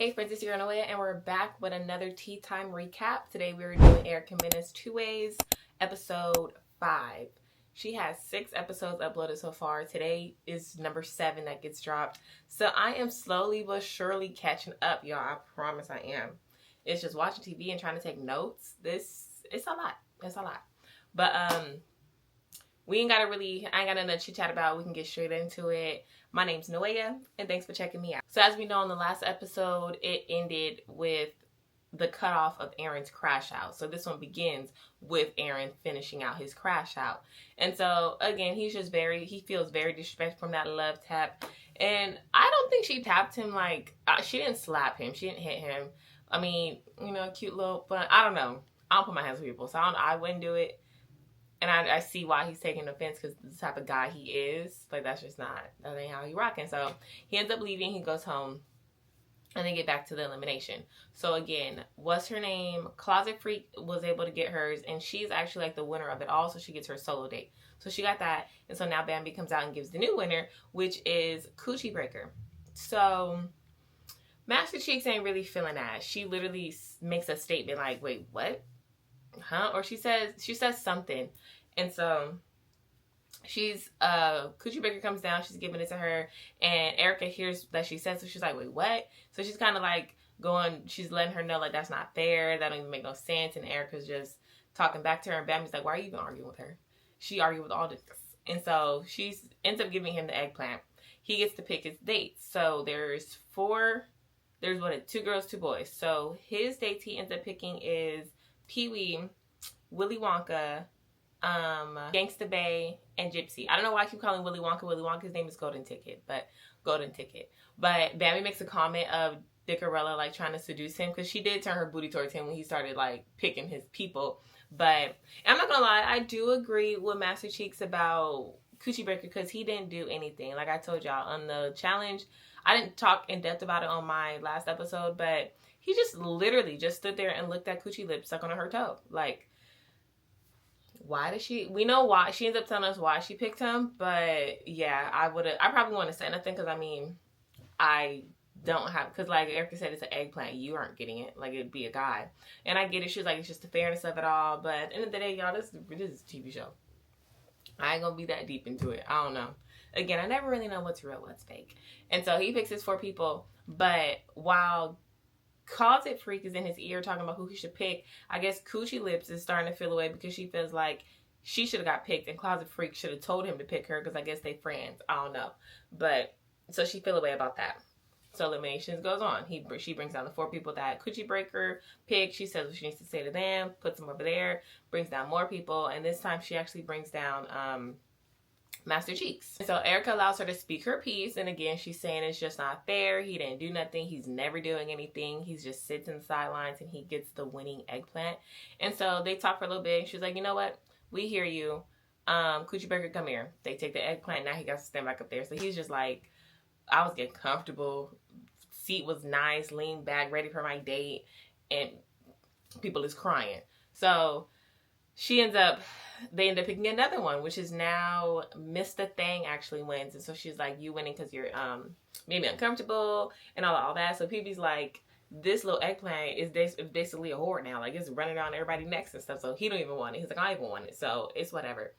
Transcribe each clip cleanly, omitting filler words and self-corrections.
Hey friends, it's your girl Noáh, and we're back with another Tea Time recap. Today we were doing Erica Mena's Two Ways, episode 5. She has 6 episodes uploaded so far. Today is number 7 that gets dropped. So I am slowly but surely catching up, y'all. I promise I am. It's just watching TV and trying to take notes. It's a lot. It's a lot. But I ain't got nothing to chit chat about. We can get straight into it. My name's Noáh, and thanks for checking me out. So as we know, in the last episode, it ended with the cutoff of Aaron's crash out. So this one begins with Aaron finishing out his crash out. And so, again, he feels very disrespectful from that love tap. And I don't think she tapped him she didn't slap him. She didn't hit him. I mean, cute little fun. I don't know. I don't put my hands on people, so I wouldn't do it. And I see why he's taking offense, because the type of guy he is, that ain't how he rocking. So he ends up leaving, he goes home, and they get back to the elimination. So again, what's her name? Closet Freak was able to get hers, and she's actually the winner of it all, so she gets her solo date. So she got that, and so now Bambi comes out and gives the new winner, which is Coochie Breaker. So Master Cheeks ain't really feeling that. She literally makes a statement like, wait, what? Huh? Or she says something. And so Coochie Breaker comes down, she's giving it to her, and Erica hears that she says, so she's like, wait, what? So she's kind of she's letting her know that's not fair, that don't even make no sense, and Erica's just talking back to her, and Bambi's like, why are you even arguing with her? She argued with all this. And so she ends up giving him the eggplant. He gets to pick his dates. So there's 2 girls, 2 boys. So his dates he ends up picking is Pee-wee, Willy Wonka, Gangsta Bae, and Gypsy. I don't know why I keep calling Willy Wonka Willy Wonka. His name is Golden Ticket. But Bambi makes a comment of Dickarella trying to seduce him, because she did turn her booty towards him when he started picking his people. But I'm not gonna lie, I do agree with Master Cheeks about Coochie Breaker, because he didn't do anything. Like I told y'all on the challenge, I didn't talk in depth about it on my last episode, but he just literally just stood there and looked at Coochie lips sucking on her toe. Why we know why. She ends up telling us why she picked him, but yeah, I probably wouldn't have said nothing, because I don't have, because Erica said, it's an eggplant. You aren't getting it. It'd be a guy. And I get it. She was like, it's just the fairness of it all. But at the end of the day, y'all, this is a TV show. I ain't gonna be that deep into it. I don't know. Again, I never really know what's real, what's fake. And so he picks his 4 people, but while Closet Freak is in his ear talking about who he should pick, I guess Coochie Lips is starting to feel away, because she feels like she should have got picked, and Closet Freak should have told him to pick her, because I guess they friends. I don't know. But so she feel away about that. So eliminations goes on. She brings down the 4 people that Coochie Breaker picked. She says what she needs to say to them, puts them over there, brings down more people, and this time she actually brings down Master Cheeks. So Erica allows her to speak her piece, and again, she's saying it's just not fair. He didn't do nothing. He's never doing anything. He's just sits in the sidelines, and he gets the winning eggplant. And so they talk for a little bit, and she's like, you know what? We hear you. Coochie Breaker, come here. They take the eggplant. Now he got to stand back up there. So he's just like, I was getting comfortable. Seat was nice, leaned back, ready for my date, and people is crying. So they end up picking another one, which is now Mr. Thang actually wins. And so she's like, you winning because you're made me uncomfortable and all that. So PB's like, this little eggplant is basically a whore now. It's running around everybody next and stuff. So he don't even want it. He's like, I don't even want it. So it's whatever.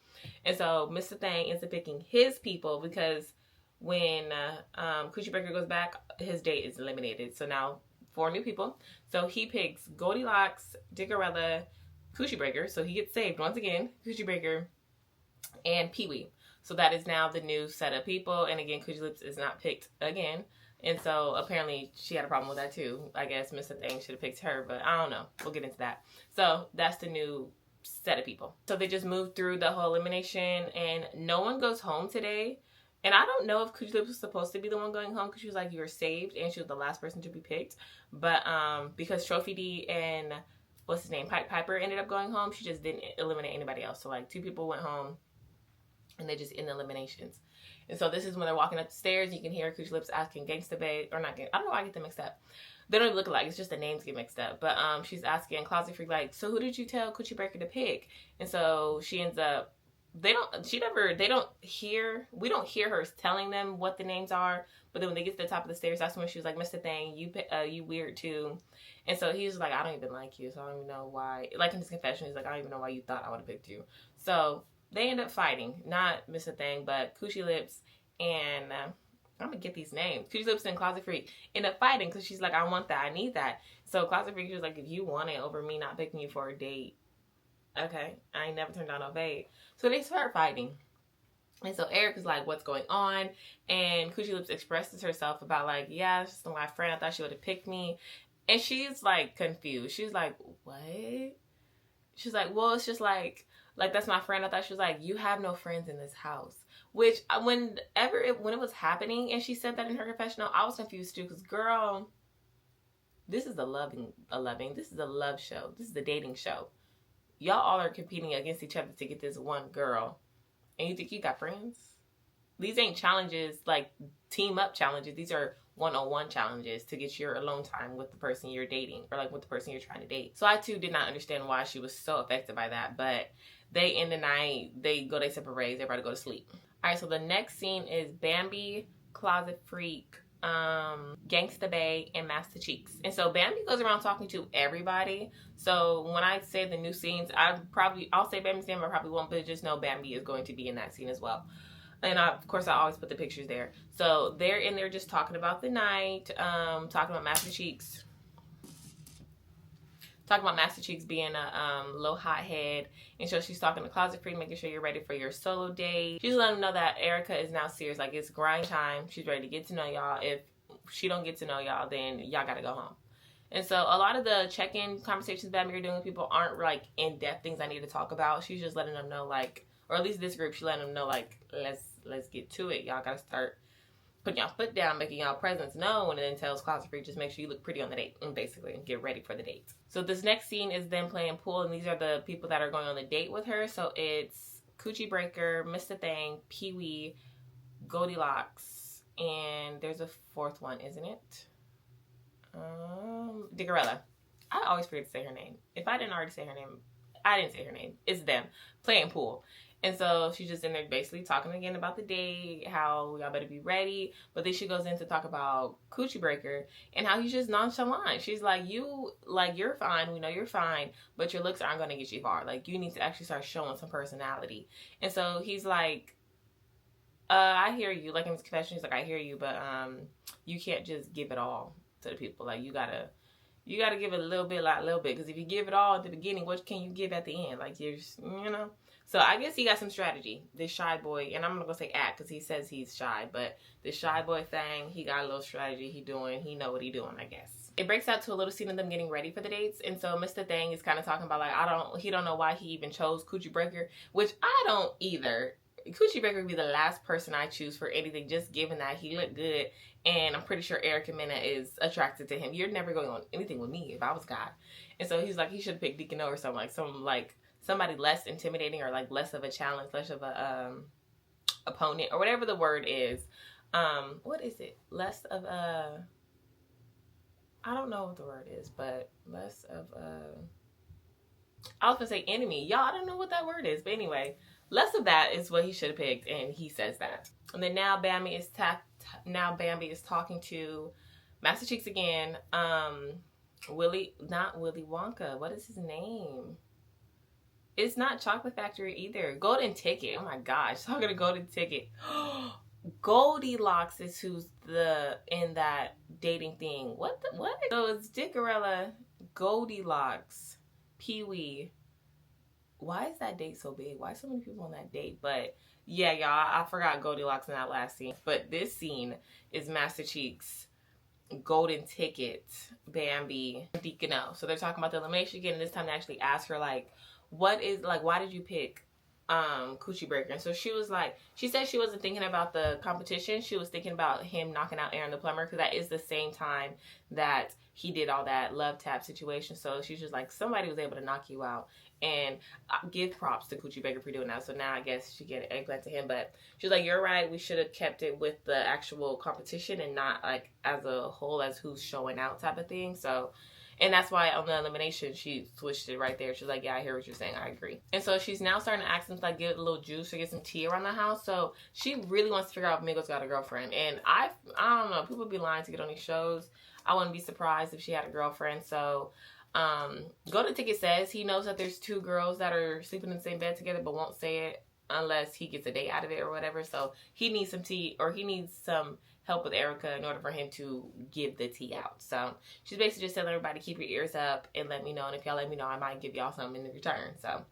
And so Mr. Thang ends up picking his people, because when Coochie Breaker goes back, his date is eliminated. So now 4 new people. So he picks Goldilocks, Dickarella, Coochie Breaker, so he gets saved once again, Coochie Breaker, and Pee-wee. So that is now the new set of people, and again, Coochie Lips is not picked again, and so apparently she had a problem with that too. I guess Mr. Thang should have picked her, but I don't know. We'll get into that. So that's the new set of people. So they just moved through the whole elimination, and no one goes home today. And I don't know if Coochie Lips was supposed to be the one going home, because she was like, you were saved, and she was the last person to be picked. But because Trophy D and what's his name, Piper ended up going home, she just didn't eliminate anybody else. So 2 people went home, and they just in the eliminations. And so this is when they're walking up the stairs. You can hear Coochie Lips asking Gangsta Bae, or not, I don't know why I get them mixed up. They don't even look alike. It's just the names get mixed up. But she's asking Closet Freak, so who did you tell Coochie Breaker to pick? And so she ends up they don't hear, we don't hear her telling them what the names are, but then when they get to the top of the stairs, that's when she was like, Mr. Thing, you weird too. And so he's like, I don't even like you, so I don't even know why. Like in his confession, he's like, I don't even know why you thought I would have picked you. So they end up fighting, not Mr. Thing, but Coochie Lips and I'm gonna get these names. Coochie Lips and Closet Freak end up fighting because she's like, I want that, I need that. So Closet Freak was like, if you want it over me not picking you for a date, okay, I ain't never turned down no bait. So they start fighting. And so Eric is like, what's going on? And Coochie Lips expresses herself about like, yeah, she's my friend. I thought she would have picked me. And she's like confused. She's like, what? She's like, well, it's just like that's my friend. I thought she was like, you have no friends in this house. Which when it was happening and she said that in her confessional, I was confused too. Because girl, this is a love show. This is a dating show. Y'all all are competing against each other to get this one girl. And you think you got friends? These ain't challenges like team up challenges. These are one-on-one challenges to get your alone time with the person you're dating or like with the person you're trying to date. So I too did not understand why she was so affected by that. But they end the night, they go their separate ways, everybody go to sleep. All right, so the next scene is Bambi, Closet Freak, Gangsta Bae, and Master Cheeks. And so Bambi goes around talking to everybody. So when I say the new scenes, I'll say Bambi's name, I probably won't, but just know Bambi is going to be in that scene as well. And of course I always put the pictures there. So they're in there just talking about the night, talking about Master Cheeks. Talking about Master Cheeks being a low hothead. And so she's talking to Closet Freak, making sure you're ready for your solo date. She's letting them know that Erica is now serious. Like, it's grind time. She's ready to get to know y'all. If she don't get to know y'all, then y'all gotta go home. And so a lot of the check-in conversations Bambi are doing with people aren't like in-depth things I need to talk about. She's just letting them know, like, or at least this group, she's letting them know, like, let's get to it. Y'all gotta start putting y'all foot down, making y'all presence known, and then tells Closet Freak, just make sure you look pretty on the date, and basically get ready for the date. So this next scene is them playing pool, and these are the people that are going on the date with her. So it's Coochie Breaker, Mr. Thing, Pee-wee, Goldilocks, and there's a fourth one, isn't it? Diggerella. I always forget to say her name. If I didn't already say her name, I didn't say her name. It's them playing pool. And so she's just in there basically talking again about the date, how y'all better be ready. But then she goes in to talk about Coochie Breaker and how he's just nonchalant. She's like, you're fine. We know you're fine, but your looks aren't going to get you far. Like, you need to actually start showing some personality. And so he's like, I hear you. Like in his confession, he's like, I hear you, but you can't just give it all to the people. Like, you gotta give it a little bit. Because if you give it all at the beginning, what can you give at the end? Like, you're just, So I guess he got some strategy. This shy boy, and I'm not gonna say act because he says he's shy, but this shy boy thing, he got a little strategy he know what he doing, I guess. It breaks out to a little scene of them getting ready for the dates, and so Mr. Thing is kind of talking about like, he don't know why he even chose Coochie Breaker, which I don't either. Coochie Breaker would be the last person I choose for anything, just given that he looked good, and I'm pretty sure Eric and Mena is attracted to him. You're never going on anything with me if I was God. And so he's like, he should have picked Deacon O or something like somebody less intimidating or like less of a challenge, less of a opponent or whatever the word is. What is it? Less of a, I don't know what the word is, but less of a, I was gonna say enemy. Y'all, I don't know what that word is, but anyway, less of that is what he should have picked, and he says that. And then now Bambi is talking to Master Cheeks again. Not Willy Wonka. What is his name? It's not Chocolate Factory either. Golden Ticket. Oh my gosh. Talking to Golden Ticket. Goldilocks is who's in that dating thing. What? So it's Dickarella, Goldilocks, Pee-wee. Why is that date so big? Why so many people on that date? But yeah, y'all, I forgot Goldilocks in that last scene. But this scene is Master Cheeks, Golden Ticket, Bambi, Deacon O. So they're talking about the elimination again, and this time they actually ask her, like, why did you pick Coochie Breaker? And so she was like, she said she wasn't thinking about the competition. She was thinking about him knocking out Aaron the plumber, because that is the same time that he did all that love tap situation. So she's just like, somebody was able to knock you out. And give props to Coochie Breaker for doing that. So now I guess she get an eggplant to him. But she's like, you're right. We should have kept it with the actual competition and not like as a whole as who's showing out type of thing. So, And that's why on the elimination, she switched it right there. She's like, yeah, I hear what you're saying. I agree. And so she's now starting to ask him to like get a little juice or get some tea around the house. So she really wants to figure out if Migos got a girlfriend. And I don't know. People be lying to get on these shows. I wouldn't be surprised if she had a girlfriend. So Go to Ticket says he knows that there's 2 girls that are sleeping in the same bed together but won't say it unless he gets a date out of it or whatever. So he needs some tea, or he needs some help with Erica in order for him to give the tea out. So she's basically just telling everybody, keep your ears up and let me know. And if y'all let me know, I might give y'all something in return. So,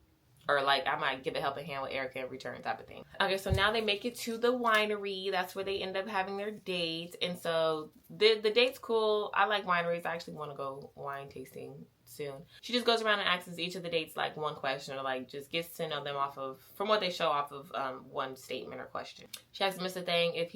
or like I might give a helping hand with Erica in return type of thing. Okay, so now they make it to the winery. That's where they end up having their date. And so the date's cool. I like wineries. I actually want to go wine tasting soon. She just goes around and asks each of the dates like one question, or like just gets to know them off of, from what they show, off of one statement or question. She asks Mr. Thing if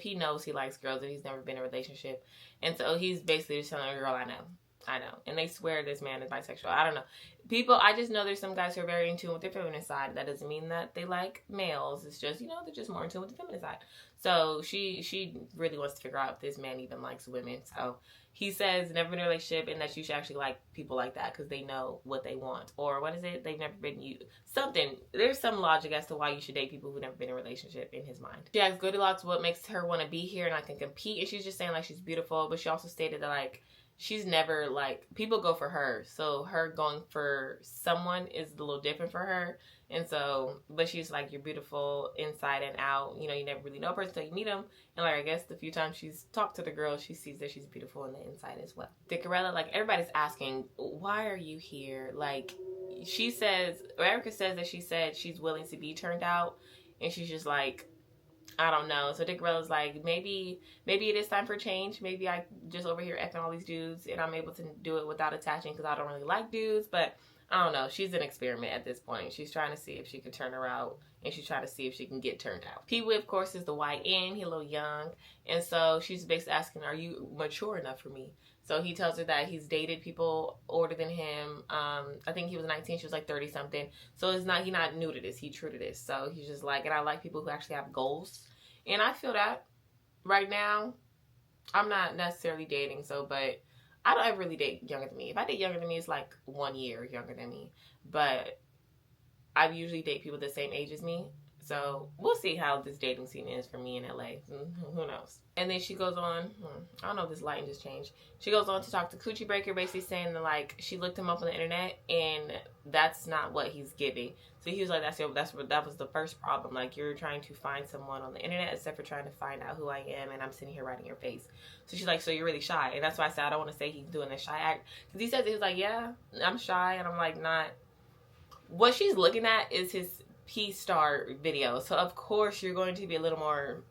he knows he likes girls, if he's never been in a relationship. And so he's basically just telling her, girl, I know. And they swear this man is bisexual. I don't know. People, I just know there's some guys who are very in tune with their feminine side. That doesn't mean that they like males. It's just, they're just more in tune with the feminine side. So she really wants to figure out if this man even likes women. So he says never been in a relationship, and that you should actually like people like that because they know what they want. Or what is it? They've never been you. Something. There's some logic as to why you should date people who've never been in a relationship in his mind. She asks Goldilocks what makes her want to be here and I can compete. And she's just saying like she's beautiful. But she also stated that like she's never like, people go for her. So her going for someone is a little different for her. And so, but she's like, you're beautiful inside and out. You never really know a person until you meet them. And like, I guess the few times she's talked to the girl, she sees that she's beautiful on the inside as well. Dickarella, like everybody's asking, why are you here? Like she says, or Erica says that she said she's willing to be turned out. And she's just like, I don't know. So Dickarella's like, maybe it is time for change. Maybe I just over here effing all these dudes and I'm able to do it without attaching because I don't really like dudes. But I don't know. She's an experiment at this point. She's trying to see if she can turn her out, and she's trying to see if she can get turned out. Pee-wee, of course, is the YN. He's a little young. And so she's basically asking, are you mature enough for me? So he tells her that he's dated people older than him. I think he was 19. She was like 30 something. So he's not new to this. He's true to this. So he's just like, and I like people who actually have goals. And I feel that right now. I'm not necessarily dating, but I don't ever really date younger than me. If I date younger than me, it's like 1 year younger than me. But I usually date people the same age as me. So we'll see how this dating scene is for me in LA. Who knows? And then she goes on, I don't know if this lighting just changed. She goes on to talk to Coochie Breaker, basically saying that like she looked him up on the internet and that's not what he's giving. So he was like, that was the first problem. Like, you're trying to find someone on the internet instead for trying to find out who I am, and I'm sitting here right in your face. So she's like, so you're really shy. And that's why I said I don't want to say he's doing the shy act. Because he says, he was like, yeah, I'm shy. And I'm like, not. What she's looking at is his P-Star video. So of course you're going to be a little more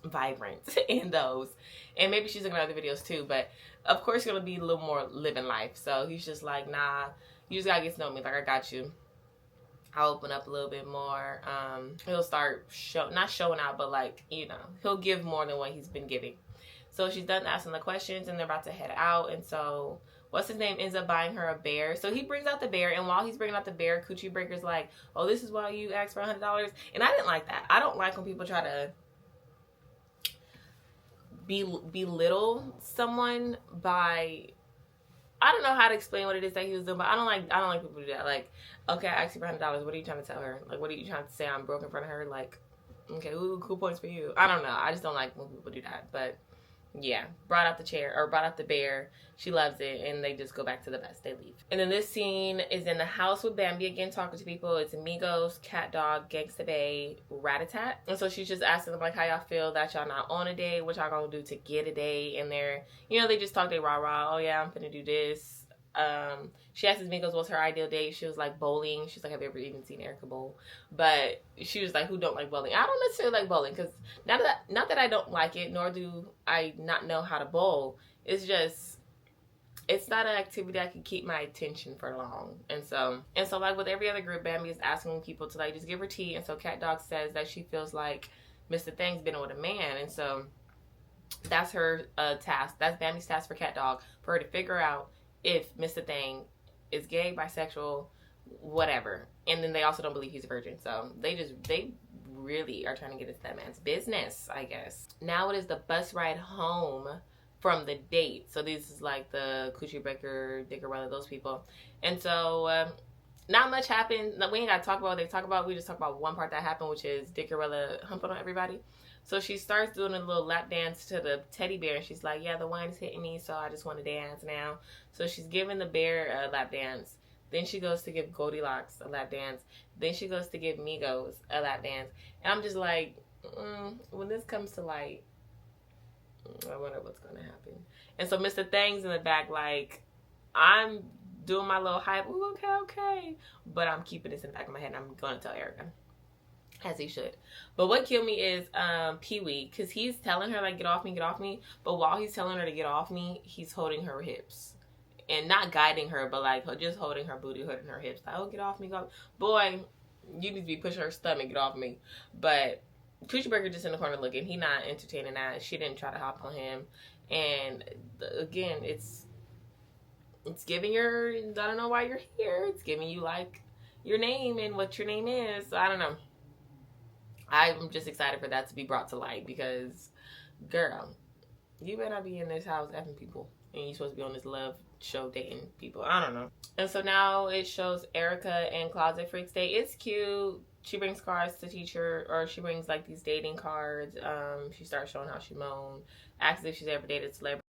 vibrant in those. And maybe she's looking at other videos too. But of course you're going to be a little more living life. So he's just like, nah, you just got to get to know me. Like, I got you. I'll open up a little bit more. He'll start not showing out, but like, he'll give more than what he's been giving. So she's done asking the questions and they're about to head out. And so what's his name ends up buying her a bear. So he brings out the bear, and while he's bringing out the bear, Coochie Breaker's like, oh, this is why you asked for $100. And I didn't like that. I don't like when people try to belittle someone by, I don't know how to explain what it is that he was doing, but I don't like people who do that. Like, okay, I asked you for $100. What are you trying to tell her? Like, what are you trying to say? I'm broke in front of her? Like, okay, ooh, cool points for you. I don't know. I just don't like when people do that. But yeah, brought out the bear. She loves it, and they just go back to the bus. They leave. And then this scene is in the house with Bambi again, talking to people. It's Amigos, Cat Dog, Gangsta Bae, Rat-a-Tat. And so she's just asking them like, how y'all feel that y'all not on a date? What y'all gonna do to get a date? And they're, they just talk, they rah-rah. Oh yeah, I'm finna do this. She asked Migos what's her ideal date. She was like, bowling. She's like, have you ever even seen Erica bowl? But she was like, who don't like bowling? I don't necessarily like bowling, because not that I don't like it, nor do I not know how to bowl. It's just, it's not an activity that can keep my attention for long. And so like with every other group, Bambi is asking people to like just give her tea. And so Cat Dog says that she feels like Mr. Thing's been with a man. And so that's her task. That's Bambi's task for Cat Dog, for her to figure out if Mr. Thing is gay, bisexual, whatever. And then they also don't believe he's a virgin. So they really are trying to get into that man's business, I guess. Now it is the bus ride home from the date. So this is like the Coochie Breaker, Dickerella, those people. And so not much happened. We ain't got to talk about what they talk about. We just talk about one part that happened, which is Dickerella humping on everybody. So she starts doing a little lap dance to the teddy bear. And she's like, yeah, the wine's hitting me, so I just want to dance now. So she's giving the bear a lap dance. Then she goes to give Goldilocks a lap dance. Then she goes to give Migos a lap dance. And I'm just like, when this comes to light, I wonder what's going to happen. And so Mr. Thang's in the back like, I'm doing my little hype. Ooh, okay. But I'm keeping this in the back of my head, and I'm going to tell Erica. As he should. But what killed me is Pee-wee, because he's telling her, like, get off me. But while he's telling her to get off me, he's holding her hips. And not guiding her, but, like, just holding her booty, holding her hips. Like, oh, get off me. Go. Boy, you need to be pushing her stomach. Get off me. But Coochie Breaker just in the corner looking. He not entertaining that. She didn't try to hop on him. And, again, it's giving your, I don't know why you're here. It's giving you, like, your name and what your name is. So, I don't know. I'm just excited for that to be brought to light because, girl, you better not be in this house effing people. And you're supposed to be on this love show dating people. I don't know. And so now it shows Erica and Closet Freaks Day. It's cute. She brings cards to teach her, or she brings like these dating cards. She starts showing how she moaned. Asks if she's ever dated a celebrity.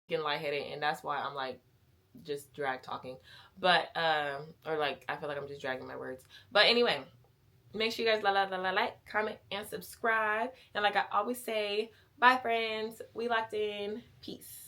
Getting lightheaded, and that's why I'm like just drag talking, but or like I feel like I'm just dragging my words. But anyway, make sure you guys like, comment, and subscribe. And like I always say, bye friends, we locked in. Peace.